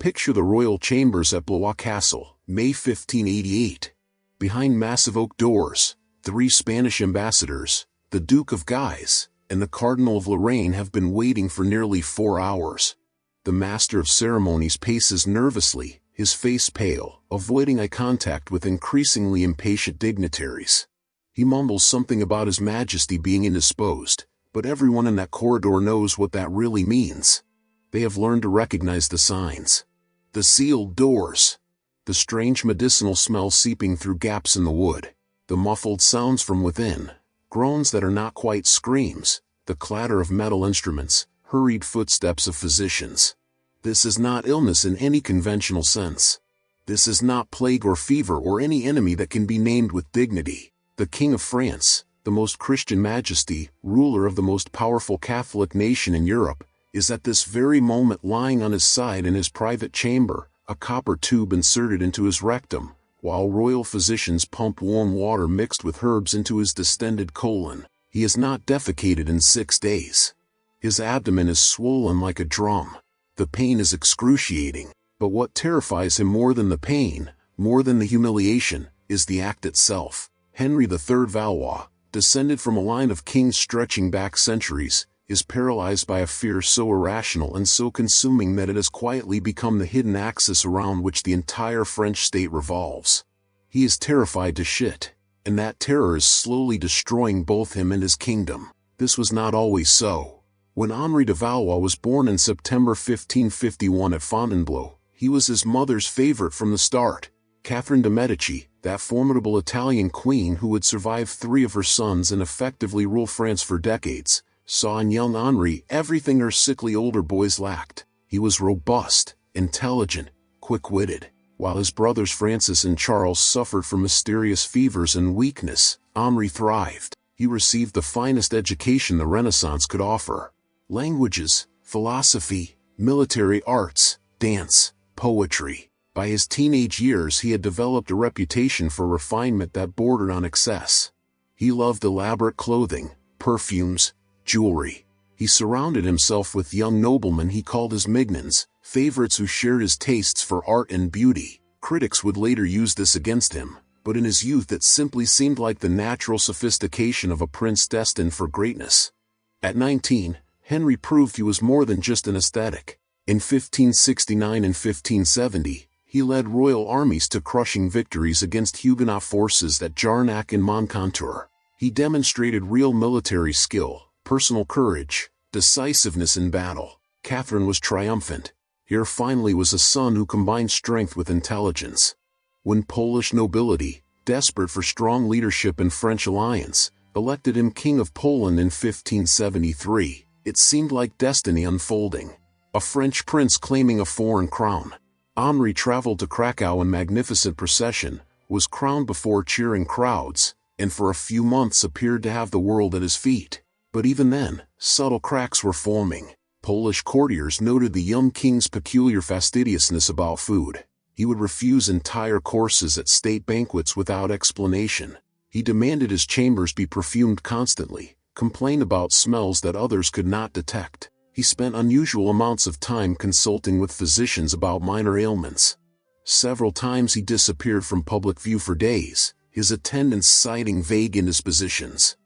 Picture the royal chambers at Blois Castle, May 1588. Behind massive oak doors, 3 Spanish ambassadors, the Duke of Guise, and the Cardinal of Lorraine have been waiting for nearly 4 hours. The master of ceremonies paces nervously, his face pale, avoiding eye contact with increasingly impatient dignitaries. He mumbles something about His Majesty being indisposed, but everyone in that corridor knows what that really means. They have learned to recognize the signs. The sealed doors. The strange medicinal smell seeping through gaps in the wood. The muffled sounds from within. Groans that are not quite screams. The clatter of metal instruments. Hurried footsteps of physicians. This is not illness in any conventional sense. This is not plague or fever or any enemy that can be named with dignity. The King of France, the most Christian majesty, ruler of the most powerful Catholic nation in Europe, is at this very moment lying on his side in his private chamber, a copper tube inserted into his rectum, while royal physicians pump warm water mixed with herbs into his distended colon. He has not defecated in 6 days. His abdomen is swollen like a drum. The pain is excruciating, but what terrifies him more than the pain, more than the humiliation, is the act itself. Henri de Valois, descended from a line of kings stretching back centuries, is paralyzed by a fear so irrational and so consuming that it has quietly become the hidden axis around which the entire French state revolves. He is terrified to shit, and that terror is slowly destroying both him and his kingdom. This was not always so. When Henri de Valois was born in September 1551 at Fontainebleau, he was his mother's favorite from the start. Catherine de Medici, that formidable Italian queen who would survive 3 of her sons and effectively rule France for decades, saw in young Henri everything her sickly older boys lacked. He was robust, intelligent, quick-witted. While his brothers Francis and Charles suffered from mysterious fevers and weakness, Henri thrived. He received the finest education the Renaissance could offer. Languages, philosophy, military arts, dance, poetry. By his teenage years he had developed a reputation for refinement that bordered on excess. He loved elaborate clothing, perfumes, jewelry. He surrounded himself with young noblemen he called his mignons, favorites who shared his tastes for art and beauty. Critics would later use this against him, but in his youth it simply seemed like the natural sophistication of a prince destined for greatness. At 19, Henri proved he was more than just an aesthetic. In 1569 and 1570, he led royal armies to crushing victories against Huguenot forces at Jarnac and Moncontour. He demonstrated real military skill, personal courage, decisiveness in battle. Catherine was triumphant. Here finally was a son who combined strength with intelligence. When Polish nobility, desperate for strong leadership and French alliance, elected him King of Poland in 1573, it seemed like destiny unfolding. A French prince claiming a foreign crown. Henri traveled to Krakow in magnificent procession, was crowned before cheering crowds, and for a few months appeared to have the world at his feet. But even then, subtle cracks were forming. Polish courtiers noted the young king's peculiar fastidiousness about food. He would refuse entire courses at state banquets without explanation. He demanded his chambers be perfumed constantly, complained about smells that others could not detect. He spent unusual amounts of time consulting with physicians about minor ailments. Several times he disappeared from public view for days, his attendants citing vague indispositions.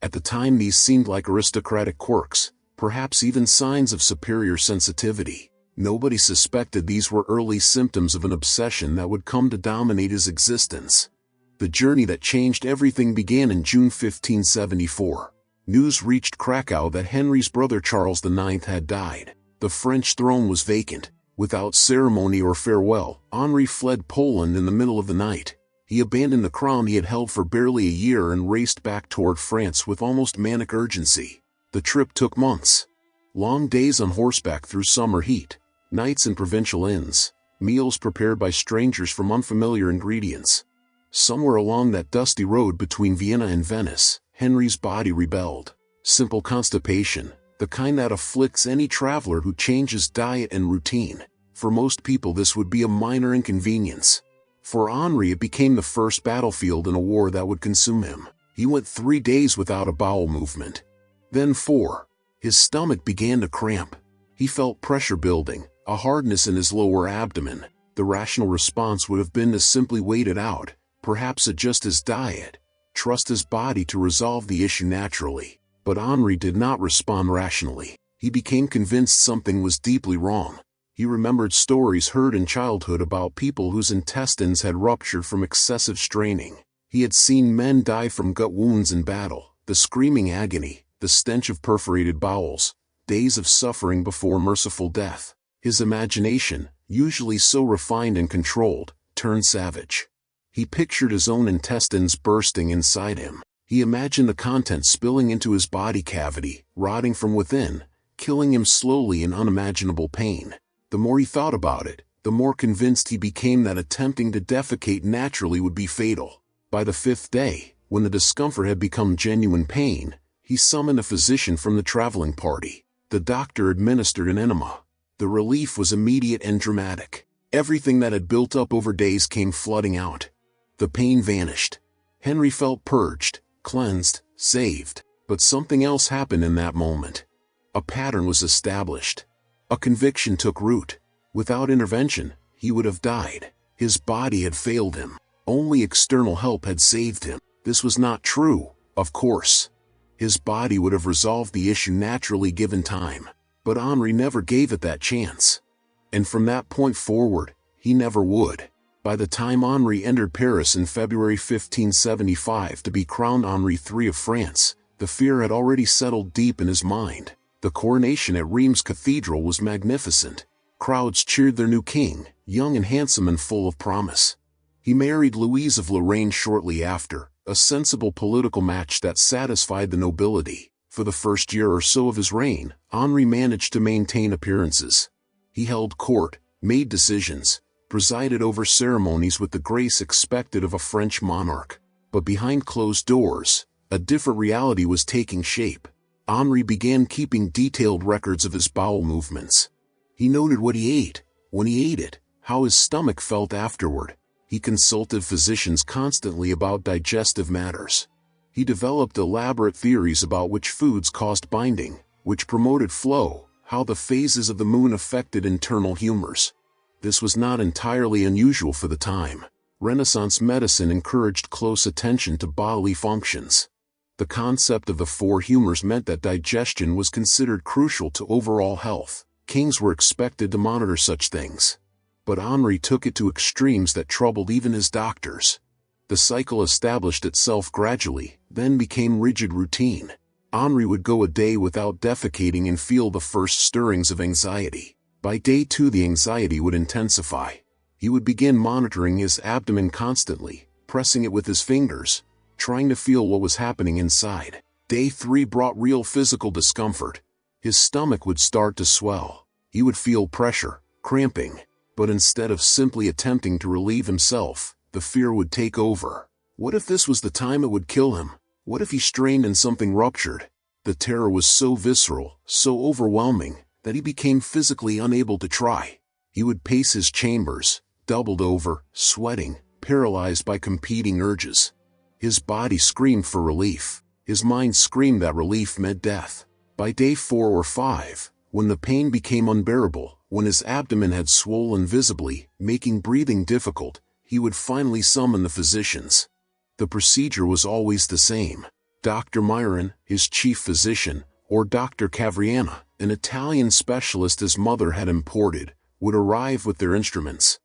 At the time these seemed like aristocratic quirks, perhaps even signs of superior sensitivity. Nobody suspected these were early symptoms of an obsession that would come to dominate his existence. The journey that changed everything began in June 1574. News reached Krakow that Henri's brother Charles IX had died. The French throne was vacant. Without ceremony or farewell, Henri fled Poland in the middle of the night. He abandoned the crown he had held for barely a year and raced back toward France with almost manic urgency. The trip took months. Long days on horseback through summer heat, nights in provincial inns, meals prepared by strangers from unfamiliar ingredients. Somewhere along that dusty road between Vienna and Venice, Henri's body rebelled. Simple constipation, the kind that afflicts any traveler who changes diet and routine. For most people this would be a minor inconvenience. For Henri it became the first battlefield in a war that would consume him. He went 3 days without a bowel movement. Then 4. His stomach began to cramp. He felt pressure building, a hardness in his lower abdomen. The rational response would have been to simply wait it out, perhaps adjust his diet, trust his body to resolve the issue naturally. But Henri did not respond rationally. He became convinced something was deeply wrong. He remembered stories heard in childhood about people whose intestines had ruptured from excessive straining. He had seen men die from gut wounds in battle, the screaming agony, the stench of perforated bowels, days of suffering before merciful death. His imagination, usually so refined and controlled, turned savage. He pictured his own intestines bursting inside him. He imagined the contents spilling into his body cavity, rotting from within, killing him slowly in unimaginable pain. The more he thought about it, the more convinced he became that attempting to defecate naturally would be fatal. By the 5th day, when the discomfort had become genuine pain, he summoned a physician from the traveling party. The doctor administered an enema. The relief was immediate and dramatic. Everything that had built up over days came flooding out. The pain vanished. Henri felt purged, cleansed, saved. But something else happened in that moment. A pattern was established. A conviction took root. Without intervention, he would have died. His body had failed him. Only external help had saved him. This was not true, of course. His body would have resolved the issue naturally given time. But Henri never gave it that chance. And from that point forward, he never would. By the time Henri entered Paris in February 1575 to be crowned Henri III of France, the fear had already settled deep in his mind. The coronation at Reims Cathedral was magnificent. Crowds cheered their new king, young and handsome and full of promise. He married Louise of Lorraine shortly after, a sensible political match that satisfied the nobility. For the first year or so of his reign, Henri managed to maintain appearances. He held court, made decisions, presided over ceremonies with the grace expected of a French monarch. But behind closed doors, a different reality was taking shape. Henri began keeping detailed records of his bowel movements. He noted what he ate, when he ate it, how his stomach felt afterward. He consulted physicians constantly about digestive matters. He developed elaborate theories about which foods caused binding, which promoted flow, how the phases of the moon affected internal humors. This was not entirely unusual for the time. Renaissance medicine encouraged close attention to bodily functions. The concept of the 4 humors meant that digestion was considered crucial to overall health. Kings were expected to monitor such things. But Henri took it to extremes that troubled even his doctors. The cycle established itself gradually, then became rigid routine. Henri would go a day without defecating and feel the first stirrings of anxiety. By day 2 the anxiety would intensify. He would begin monitoring his abdomen constantly, pressing it with his fingers, trying to feel what was happening inside. Day 3 brought real physical discomfort. His stomach would start to swell. He would feel pressure, cramping. But instead of simply attempting to relieve himself, the fear would take over. What if this was the time it would kill him? What if he strained and something ruptured? The terror was so visceral, so overwhelming, that he became physically unable to try. He would pace his chambers, doubled over, sweating, paralyzed by competing urges. His body screamed for relief. His mind screamed that relief meant death. By day 4 or 5, when the pain became unbearable, when his abdomen had swollen visibly, making breathing difficult, he would finally summon the physicians. The procedure was always the same. Dr. Myron, his chief physician, or Dr. Cavriana, an Italian specialist his mother had imported, would arrive with their instruments.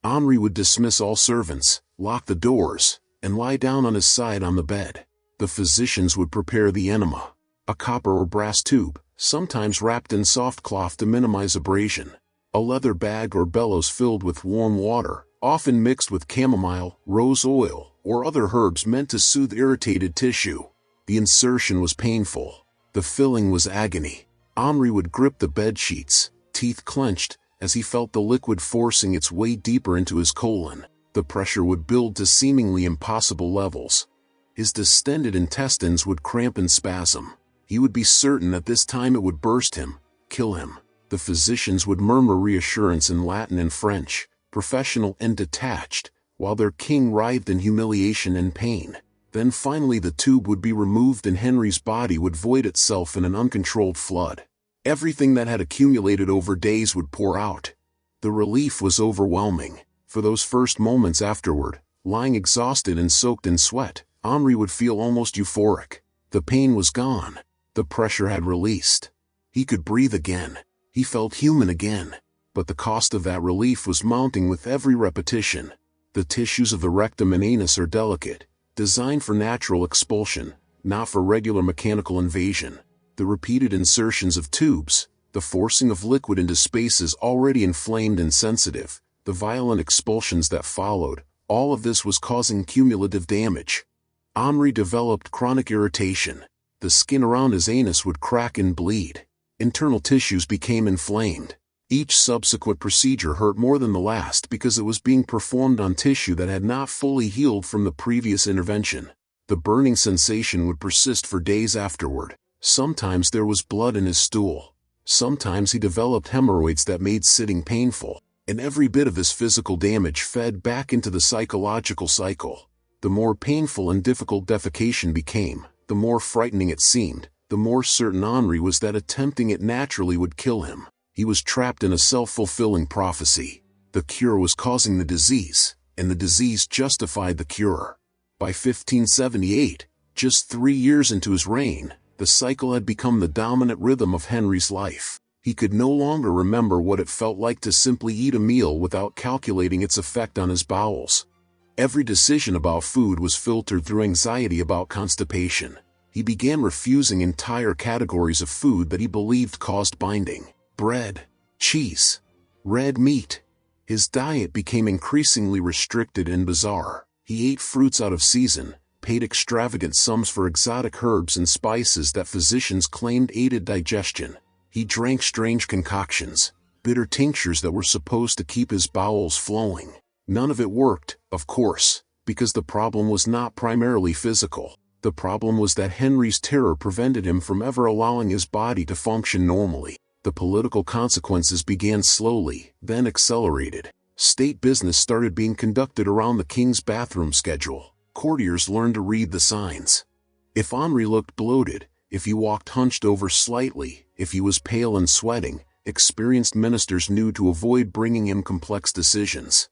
Henri would dismiss all servants, lock the doors, and lie down on his side on the bed. The physicians would prepare the enema, a copper or brass tube, sometimes wrapped in soft cloth to minimize abrasion, a leather bag or bellows filled with warm water, often mixed with chamomile, rose oil, or other herbs meant to soothe irritated tissue. The insertion was painful. The filling was agony. Henri would grip the bed sheets, teeth clenched, as he felt the liquid forcing its way deeper into his colon. The pressure would build to seemingly impossible levels. His distended intestines would cramp and spasm. He would be certain that this time it would burst him, kill him. The physicians would murmur reassurance in Latin and French, professional and detached, while their king writhed in humiliation and pain. Then finally the tube would be removed and Henri's body would void itself in an uncontrolled flood. Everything that had accumulated over days would pour out. The relief was overwhelming. For those first moments afterward, lying exhausted and soaked in sweat, Henri would feel almost euphoric. The pain was gone. The pressure had released. He could breathe again. He felt human again. But the cost of that relief was mounting with every repetition. The tissues of the rectum and anus are delicate, designed for natural expulsion, not for regular mechanical invasion. The repeated insertions of tubes, the forcing of liquid into spaces already inflamed and sensitive, the violent expulsions that followed, all of this was causing cumulative damage. Henri developed chronic irritation. The skin around his anus would crack and bleed. Internal tissues became inflamed. Each subsequent procedure hurt more than the last because it was being performed on tissue that had not fully healed from the previous intervention. The burning sensation would persist for days afterward. Sometimes there was blood in his stool. Sometimes he developed hemorrhoids that made sitting painful. And every bit of his physical damage fed back into the psychological cycle. The more painful and difficult defecation became, the more frightening it seemed, the more certain Henri was that attempting it naturally would kill him. He was trapped in a self-fulfilling prophecy. The cure was causing the disease, and the disease justified the cure. By 1578, just 3 years into his reign, the cycle had become the dominant rhythm of Henri's life. He could no longer remember what it felt like to simply eat a meal without calculating its effect on his bowels. Every decision about food was filtered through anxiety about constipation. He began refusing entire categories of food that he believed caused binding. Bread, cheese, red meat. His diet became increasingly restricted and bizarre. He ate fruits out of season, paid extravagant sums for exotic herbs and spices that physicians claimed aided digestion. He drank strange concoctions, bitter tinctures that were supposed to keep his bowels flowing. None of it worked, of course, because the problem was not primarily physical. The problem was that Henri's terror prevented him from ever allowing his body to function normally. The political consequences began slowly, then accelerated. State business started being conducted around the king's bathroom schedule. Courtiers learned to read the signs. If Henri looked bloated, if he walked hunched over slightly, if he was pale and sweating, experienced ministers knew to avoid bringing him complex decisions.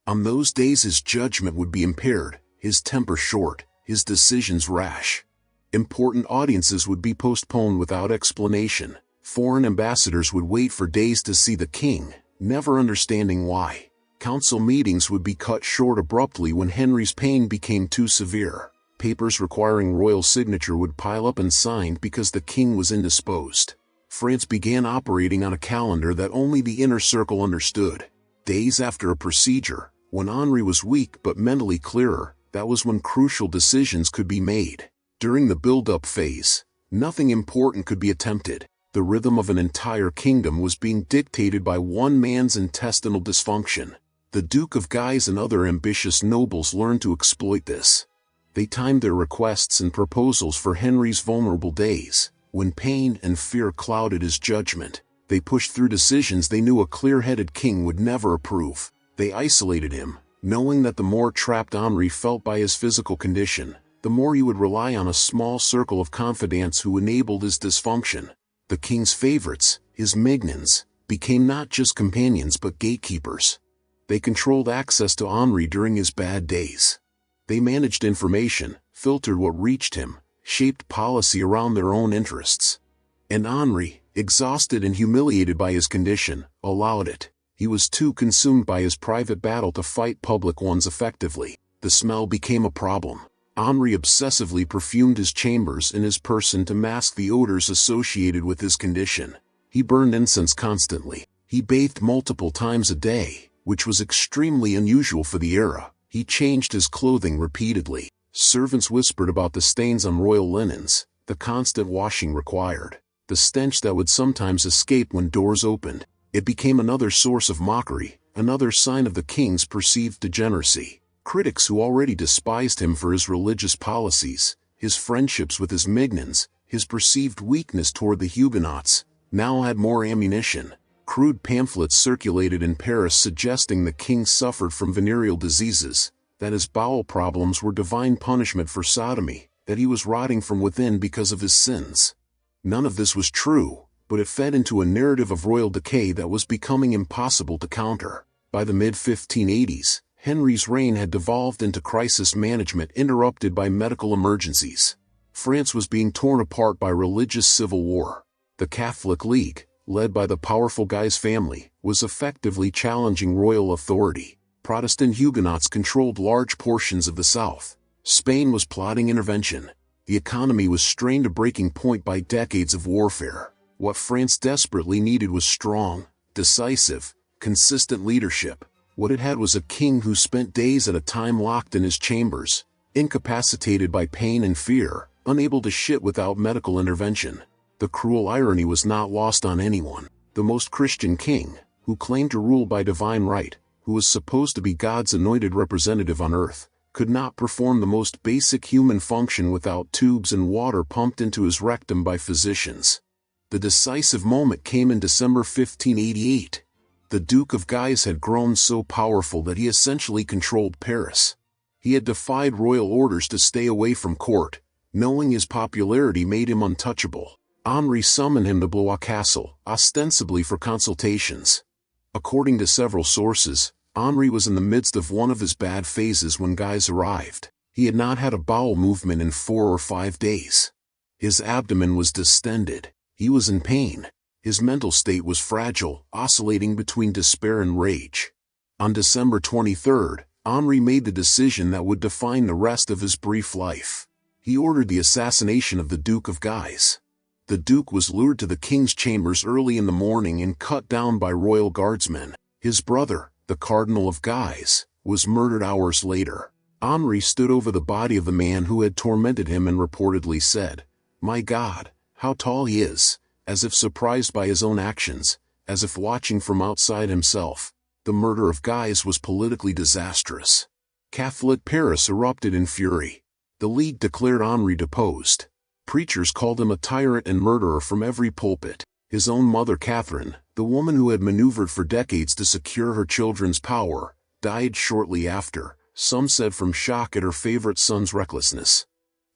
On those days his judgment would be impaired, his temper short, his decisions rash. Important audiences would be postponed without explanation. Foreign ambassadors would wait for days to see the king, never understanding why. Council meetings would be cut short abruptly when Henri's pain became too severe. Papers requiring royal signature would pile up unsigned because the king was indisposed. France began operating on a calendar that only the inner circle understood. Days after a procedure, when Henri was weak but mentally clearer, that was when crucial decisions could be made. During the build-up phase, nothing important could be attempted. The rhythm of an entire kingdom was being dictated by one man's intestinal dysfunction. The Duke of Guise and other ambitious nobles learned to exploit this. They timed their requests and proposals for Henri's vulnerable days, when pain and fear clouded his judgment. They pushed through decisions they knew a clear-headed king would never approve. They isolated him, knowing that the more trapped Henri felt by his physical condition, the more he would rely on a small circle of confidants who enabled his dysfunction. The king's favorites, his minions, became not just companions but gatekeepers. They controlled access to Henri during his bad days. They managed information, filtered what reached him, shaped policy around their own interests. And Henri, exhausted and humiliated by his condition, allowed it. He was too consumed by his private battle to fight public ones effectively. The smell became a problem. Henri obsessively perfumed his chambers and his person to mask the odors associated with his condition. He burned incense constantly. He bathed multiple times a day, which was extremely unusual for the era. He changed his clothing repeatedly. Servants whispered about the stains on royal linens, the constant washing required, the stench that would sometimes escape when doors opened. It became another source of mockery, another sign of the king's perceived degeneracy. Critics who already despised him for his religious policies, his friendships with his minions, his perceived weakness toward the Huguenots, now had more ammunition. Crude pamphlets circulated in Paris suggesting the king suffered from venereal diseases, that his bowel problems were divine punishment for sodomy, that he was rotting from within because of his sins. None of this was true, but it fed into a narrative of royal decay that was becoming impossible to counter. By the mid-1580s, Henri's reign had devolved into crisis management interrupted by medical emergencies. France was being torn apart by religious civil war. The Catholic League, led by the powerful Guise family, was effectively challenging royal authority. Protestant Huguenots controlled large portions of the south. Spain was plotting intervention. The economy was strained to breaking point by decades of warfare. What France desperately needed was strong, decisive, consistent leadership. What it had was a king who spent days at a time locked in his chambers, incapacitated by pain and fear, unable to shit without medical intervention. The cruel irony was not lost on anyone. The most Christian king, who claimed to rule by divine right, who was supposed to be God's anointed representative on earth, could not perform the most basic human function without tubes and water pumped into his rectum by physicians. The decisive moment came in December 1588. The Duke of Guise had grown so powerful that he essentially controlled Paris. He had defied royal orders to stay away from court, knowing his popularity made him untouchable. Henri summoned him to Blois Castle, ostensibly for consultations. According to several sources, Henri was in the midst of one of his bad phases when Guise arrived. He had not had a bowel movement in 4 or 5 days. His abdomen was distended. He was in pain. His mental state was fragile, oscillating between despair and rage. On December 23, Henri made the decision that would define the rest of his brief life. He ordered the assassination of the Duke of Guise. The Duke was lured to the king's chambers early in the morning and cut down by royal guardsmen. His brother, the Cardinal of Guise, was murdered hours later. Henri stood over the body of the man who had tormented him and reportedly said, "My God, how tall he is," as if surprised by his own actions, as if watching from outside himself. The murder of Guise was politically disastrous. Catholic Paris erupted in fury. The League declared Henri deposed. Preachers called him a tyrant and murderer from every pulpit. His own mother Catherine, the woman who had maneuvered for decades to secure her children's power, died shortly after, some said from shock at her favorite son's recklessness.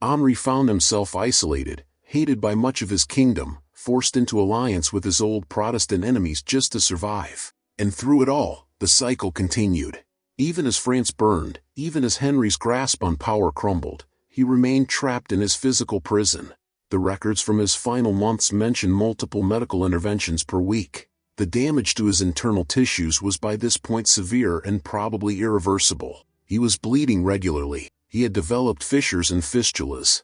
Henri found himself isolated, hated by much of his kingdom, forced into alliance with his old Protestant enemies just to survive. And through it all, the cycle continued. Even as France burned, even as Henri's grasp on power crumbled, he remained trapped in his physical prison. The records from his final months mention multiple medical interventions per week. The damage to his internal tissues was by this point severe and probably irreversible. He was bleeding regularly. He had developed fissures and fistulas.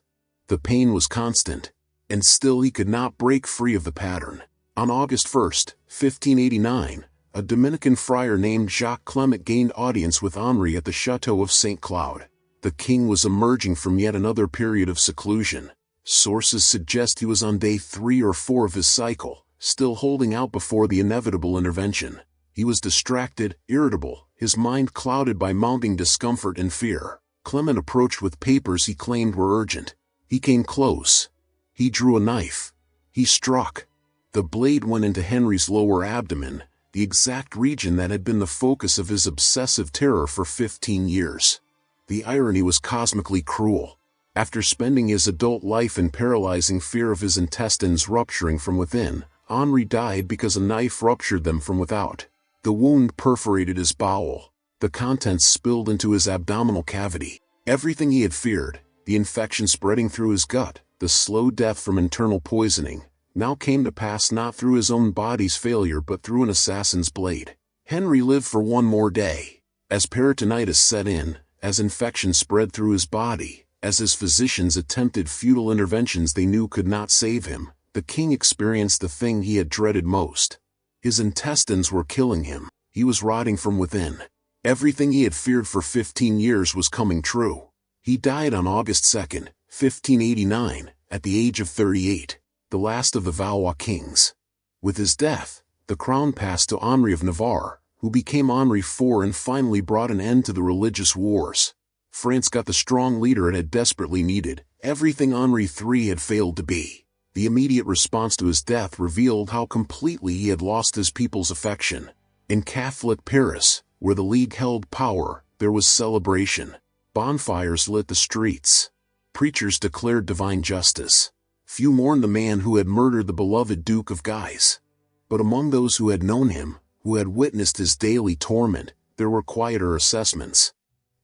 The pain was constant, and still he could not break free of the pattern. On August 1, 1589, a Dominican friar named Jacques Clement gained audience with Henri at the Château of St. Cloud. The king was emerging from yet another period of seclusion. Sources suggest he was on day 3 or 4 of his cycle, still holding out before the inevitable intervention. He was distracted, irritable, his mind clouded by mounting discomfort and fear. Clement approached with papers he claimed were urgent. He came close. He drew a knife. He struck. The blade went into Henri's lower abdomen, the exact region that had been the focus of his obsessive terror for 15 years. The irony was cosmically cruel. After spending his adult life in paralyzing fear of his intestines rupturing from within, Henri died because a knife ruptured them from without. The wound perforated his bowel. The contents spilled into his abdominal cavity. Everything he had feared, the infection spreading through his gut, the slow death from internal poisoning, now came to pass not through his own body's failure but through an assassin's blade. Henri lived for one more day. As peritonitis set in, as infection spread through his body, as his physicians attempted futile interventions they knew could not save him, the king experienced the thing he had dreaded most. His intestines were killing him. He was rotting from within. Everything he had feared for 15 years was coming true. He died on August 2, 1589, at the age of 38, the last of the Valois kings. With his death, the crown passed to Henri of Navarre, who became Henri IV and finally brought an end to the religious wars. France got the strong leader it had desperately needed, everything Henri III had failed to be. The immediate response to his death revealed how completely he had lost his people's affection. In Catholic Paris, where the League held power, there was celebration. Bonfires lit the streets. Preachers declared divine justice. Few mourned the man who had murdered the beloved Duke of Guise. But among those who had known him, who had witnessed his daily torment, there were quieter assessments.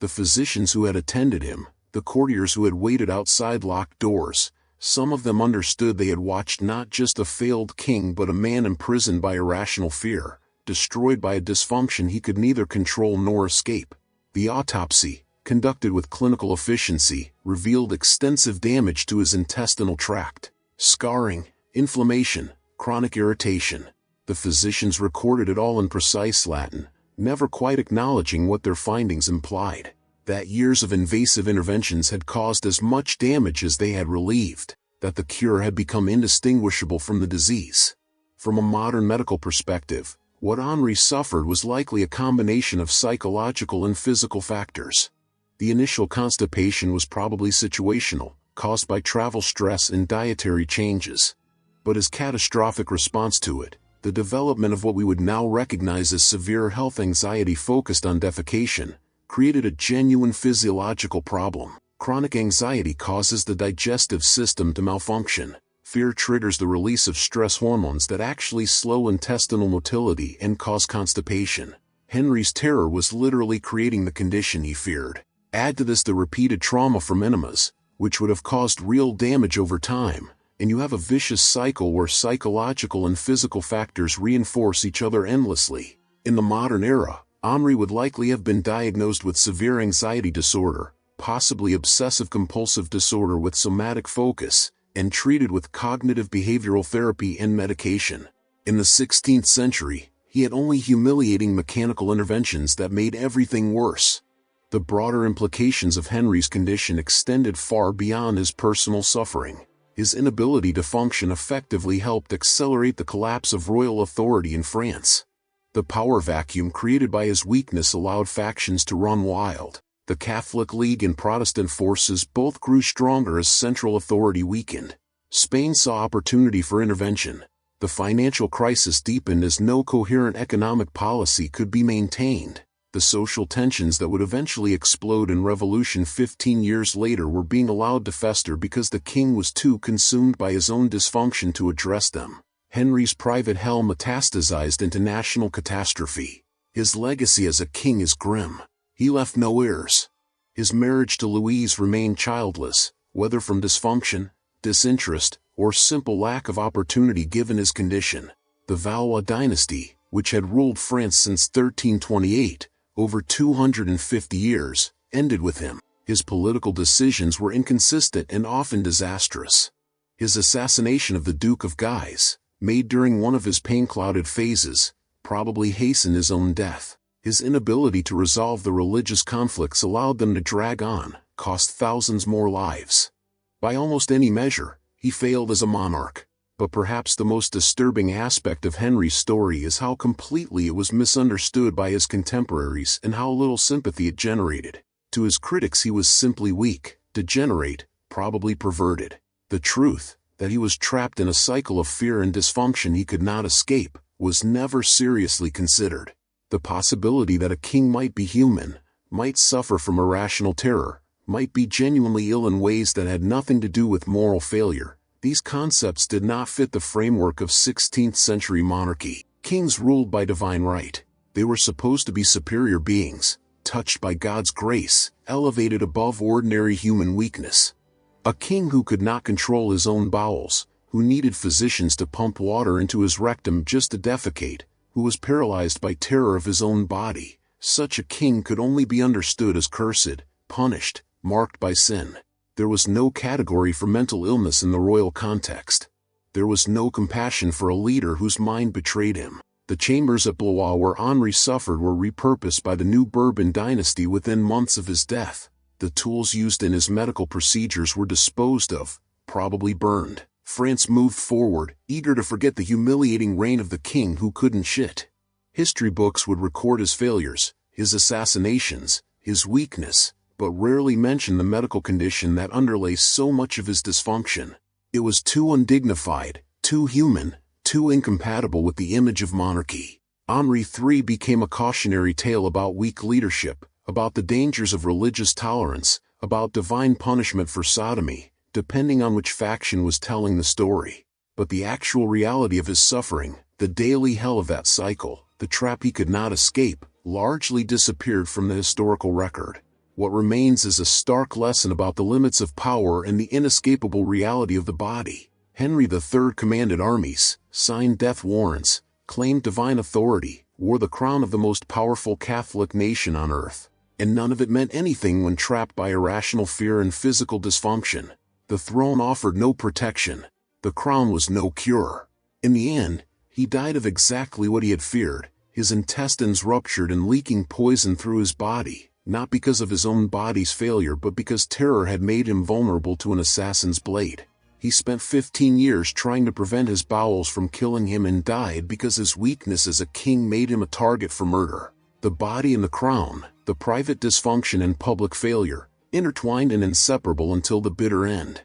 The physicians who had attended him, the courtiers who had waited outside locked doors, some of them understood they had watched not just a failed king but a man imprisoned by irrational fear, destroyed by a dysfunction he could neither control nor escape. The autopsy, conducted with clinical efficiency, revealed extensive damage to his intestinal tract, scarring, inflammation, chronic irritation. The physicians recorded it all in precise Latin, never quite acknowledging what their findings implied. That years of invasive interventions had caused as much damage as they had relieved, that the cure had become indistinguishable from the disease. From a modern medical perspective, what Henri suffered was likely a combination of psychological and physical factors. The initial constipation was probably situational, caused by travel stress and dietary changes. But his catastrophic response to it, the development of what we would now recognize as severe health anxiety focused on defecation, created a genuine physiological problem. Chronic anxiety causes the digestive system to malfunction. Fear triggers the release of stress hormones that actually slow intestinal motility and cause constipation. Henri's terror was literally creating the condition he feared. Add to this the repeated trauma from enemas, which would have caused real damage over time, and you have a vicious cycle where psychological and physical factors reinforce each other endlessly. In the modern era, Henri would likely have been diagnosed with severe anxiety disorder, possibly obsessive-compulsive disorder with somatic focus, and treated with cognitive behavioral therapy and medication. In the 16th century, he had only humiliating mechanical interventions that made everything worse. The broader implications of Henri's condition extended far beyond his personal suffering. His inability to function effectively helped accelerate the collapse of royal authority in France. The power vacuum created by his weakness allowed factions to run wild. The Catholic League and Protestant forces both grew stronger as central authority weakened. Spain saw opportunity for intervention. The financial crisis deepened as no coherent economic policy could be maintained. The social tensions that would eventually explode in revolution 15 years later were being allowed to fester because the king was too consumed by his own dysfunction to address them. Henri's private hell metastasized into national catastrophe. His legacy as a king is grim. He left no heirs. His marriage to Louise remained childless, whether from dysfunction, disinterest, or simple lack of opportunity given his condition. The Valois dynasty, which had ruled France since 1328, over 250 years, ended with him. His political decisions were inconsistent and often disastrous. His assassination of the Duke of Guise, made during one of his pain-clouded phases, probably hastened his own death. His inability to resolve the religious conflicts allowed them to drag on, cost thousands more lives. By almost any measure, he failed as a monarch. But perhaps the most disturbing aspect of Henri's story is how completely it was misunderstood by his contemporaries and how little sympathy it generated. To his critics he was simply weak, degenerate, probably perverted. The truth, that he was trapped in a cycle of fear and dysfunction he could not escape, was never seriously considered. The possibility that a king might be human, might suffer from irrational terror, might be genuinely ill in ways that had nothing to do with moral failure, these concepts did not fit the framework of 16th-century monarchy. Kings ruled by divine right. They were supposed to be superior beings, touched by God's grace, elevated above ordinary human weakness. A king who could not control his own bowels, who needed physicians to pump water into his rectum just to defecate, who was paralyzed by terror of his own body, such a king could only be understood as cursed, punished, marked by sin. There was no category for mental illness in the royal context. There was no compassion for a leader whose mind betrayed him. The chambers at Blois where Henri suffered were repurposed by the new Bourbon dynasty within months of his death. The tools used in his medical procedures were disposed of, probably burned. France moved forward, eager to forget the humiliating reign of the king who couldn't shit. History books would record his failures, his assassinations, his weakness, but rarely mention the medical condition that underlay so much of his dysfunction. It was too undignified, too human, too incompatible with the image of monarchy. Henri III became a cautionary tale about weak leadership, about the dangers of religious tolerance, about divine punishment for sodomy, depending on which faction was telling the story. But the actual reality of his suffering, the daily hell of that cycle, the trap he could not escape, largely disappeared from the historical record. What remains is a stark lesson about the limits of power and the inescapable reality of the body. Henri III commanded armies, signed death warrants, claimed divine authority, wore the crown of the most powerful Catholic nation on earth. And none of it meant anything when trapped by irrational fear and physical dysfunction. The throne offered no protection. The crown was no cure. In the end, he died of exactly what he had feared, his intestines ruptured and leaking poison through his body, not because of his own body's failure but because terror had made him vulnerable to an assassin's blade. He spent 15 years trying to prevent his bowels from killing him and died because his weakness as a king made him a target for murder. The body and the crown, the private dysfunction and public failure, intertwined and inseparable until the bitter end.